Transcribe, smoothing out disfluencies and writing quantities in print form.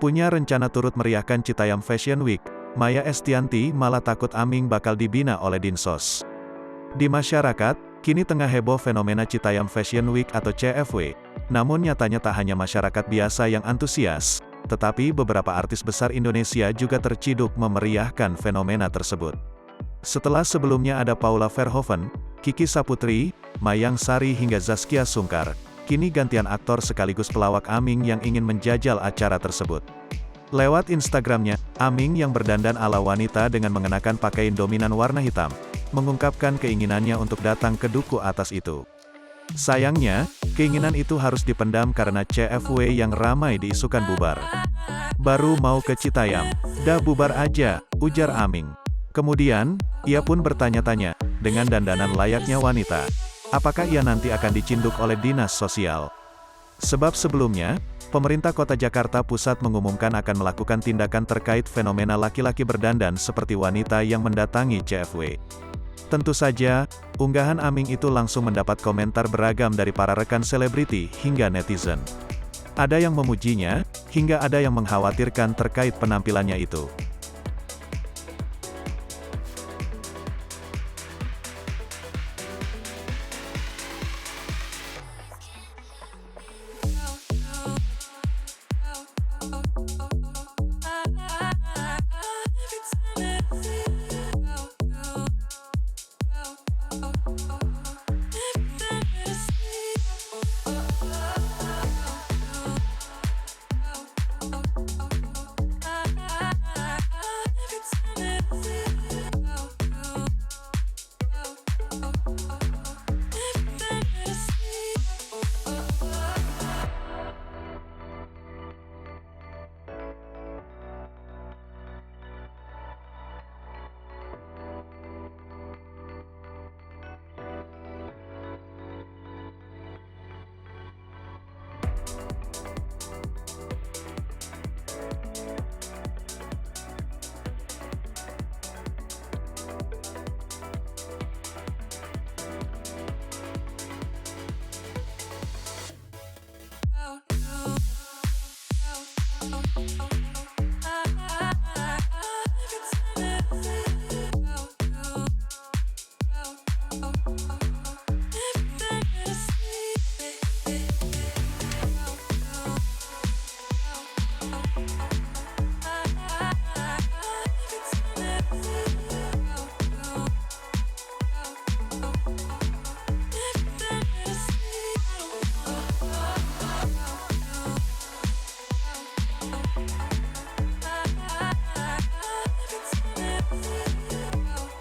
Punya rencana turut meriahkan Citayam Fashion Week, Maya Estianty malah takut Aming bakal dibina oleh Dinsos. Di masyarakat, kini tengah heboh fenomena Citayam Fashion Week atau CFW. Namun nyatanya tak hanya masyarakat biasa yang antusias, tetapi beberapa artis besar Indonesia juga terciduk memeriahkan fenomena tersebut. Setelah sebelumnya ada Paula Verhoeven, Kiki Saputri, Mayang Sari hingga Zaskia Sungkar, kini gantian aktor sekaligus pelawak Aming yang ingin menjajal acara tersebut. Lewat Instagramnya, Aming yang berdandan ala wanita dengan mengenakan pakaian dominan warna hitam, mengungkapkan keinginannya untuk datang ke duku atas itu. Sayangnya, keinginan itu harus dipendam karena CFW yang ramai diisukan bubar. Baru mau ke Citayam, dah bubar aja, ujar Aming. Kemudian, ia pun bertanya-tanya, dengan dandanan layaknya wanita, apakah ia nanti akan dicinduk oleh dinas sosial? Sebab sebelumnya, pemerintah Kota Jakarta Pusat mengumumkan akan melakukan tindakan terkait fenomena laki-laki berdandan seperti wanita yang mendatangi CFW. Tentu saja, unggahan Aming itu langsung mendapat komentar beragam dari para rekan selebriti hingga netizen. Ada yang memujinya, hingga ada yang mengkhawatirkan terkait penampilannya itu.